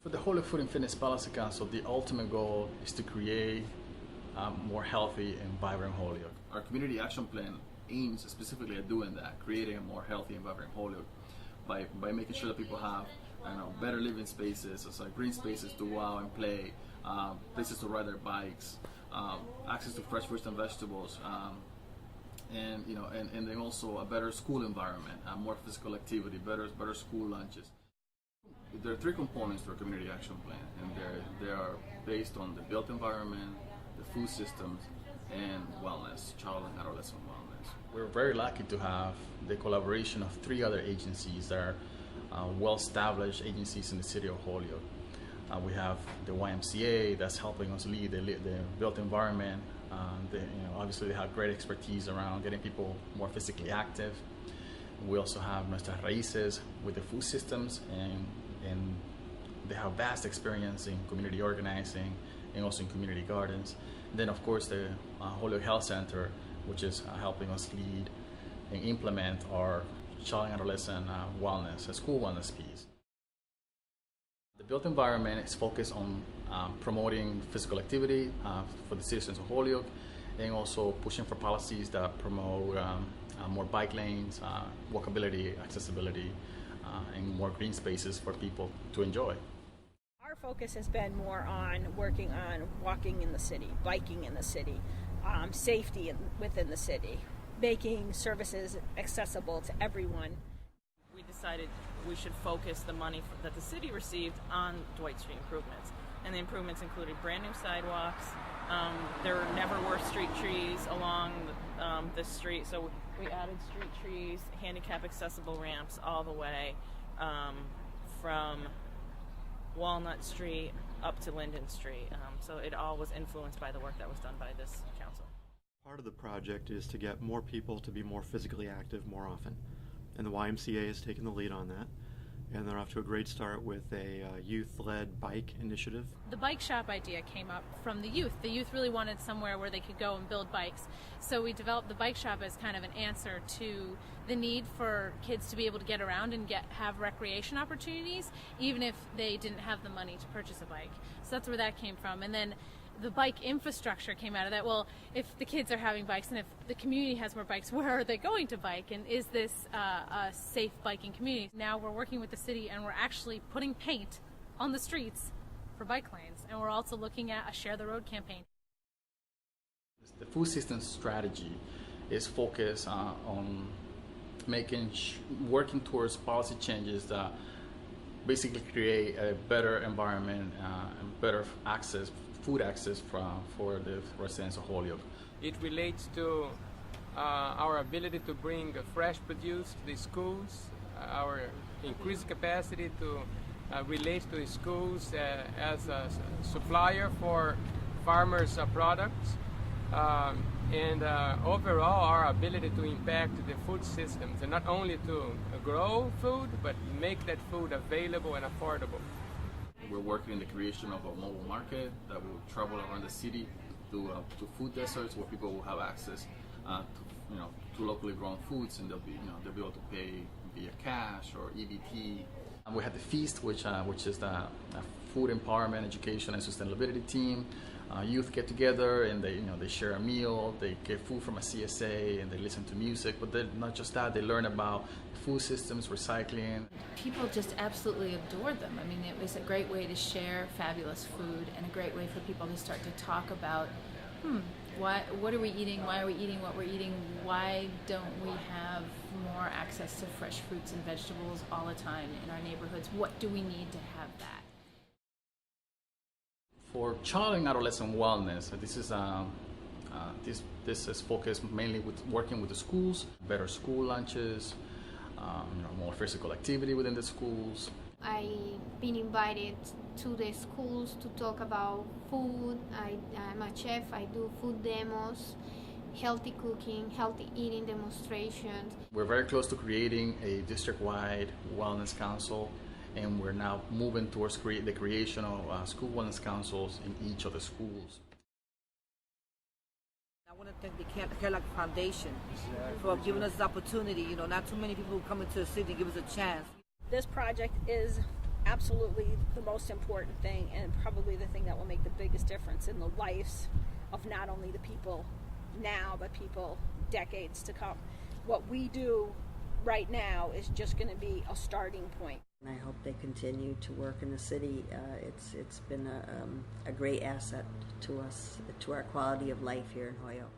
For the Holyoke Food and Fitness Policy Council, the ultimate goal is to create a more healthy and vibrant Holyoke. Our community action plan aims specifically at doing that, creating a more healthy and vibrant Holyoke by making sure that people have better living spaces, so green spaces to go out and play, places to ride their bikes, access to fresh fruits and vegetables, and then also a better school environment, more physical activity, better school lunches. There are three components to our community action plan, and they are based on the built environment, the food systems, and wellness, child and adolescent wellness. We're very lucky to have the collaboration of three other agencies that are well-established agencies in the city of Holyoke. We have the YMCA that's helping us lead the built environment. Obviously they have great expertise around getting people more physically active. We also have Nuestras Raíces with the food systems, and they have vast experience in community organizing and also in community gardens. And then of course the Holyoke Health Center, which is helping us lead and implement our child and adolescent wellness, school wellness piece. The built environment is focused on promoting physical activity for the citizens of Holyoke, and also pushing for policies that promote more bike lanes, walkability, accessibility, and more green spaces for people to enjoy. Our focus has been more on working on walking in the city, biking in the city, safety within the city, making services accessible to everyone. We decided we should focus the money that the city received on Dwight Street improvements. And the improvements included brand new sidewalks. There never were street trees along this street, so we added street trees, handicap accessible ramps all the way from Walnut Street up to Linden Street. So it all was influenced by the work that was done by this council. Part of the project is to get more people to be more physically active more often. And the YMCA has taken the lead on that. And they're off to a great start with a youth-led bike initiative. The bike shop idea came up from the youth. The youth really wanted somewhere where they could go and build bikes. So we developed the bike shop as kind of an answer to the need for kids to be able to get around and have recreation opportunities, even if they didn't have the money to purchase a bike. So that's where that came from. And then the bike infrastructure came out of that. Well, if the kids are having bikes and if the community has more bikes, where are they going to bike? And is this a safe biking community? Now we're working with the city and we're actually putting paint on the streets for bike lanes. And we're also looking at a Share the Road campaign. The food systems strategy is focused on working towards policy changes that basically create a better environment and better food access for the residents of Holyoke. It relates to our ability to bring fresh produce to the schools, our increased capacity to relate to the schools as a supplier for farmers' products, and overall our ability to impact the food systems, and not only to grow food, but make that food available and affordable. We're working in the creation of a mobile market that will travel around the city to food deserts where people will have access to locally grown foods, and they'll be able to pay via cash or EBT. And we had the Feast, which is the food empowerment, education, and sustainability team. Youth get together and they share a meal, they get food from a CSA, and they listen to music. But not just that, they learn about food systems, recycling. People just absolutely adore them. I mean, it was a great way to share fabulous food and a great way for people to start to talk about, what are we eating, why are we eating what we're eating, why don't we have more access to fresh fruits and vegetables all the time in our neighborhoods? What do we need to have that? For child and adolescent wellness, this is focused mainly with working with the schools, better school lunches, more physical activity within the schools. I've been invited to the schools to talk about food. I'm a chef, I do food demos, healthy cooking, healthy eating demonstrations. We're very close to creating a district-wide wellness council, and we're now moving towards the creation of school wellness councils in each of the schools. I want to thank the Cadillac Foundation for giving us the opportunity. Not too many people who come into the city give us a chance. This project is absolutely the most important thing, and probably the thing that will make the biggest difference in the lives of not only the people now, but people decades to come. What we do right now is just going to be a starting point. I hope they continue to work in the city. It's been a great asset to us, to our quality of life here in Holyoke.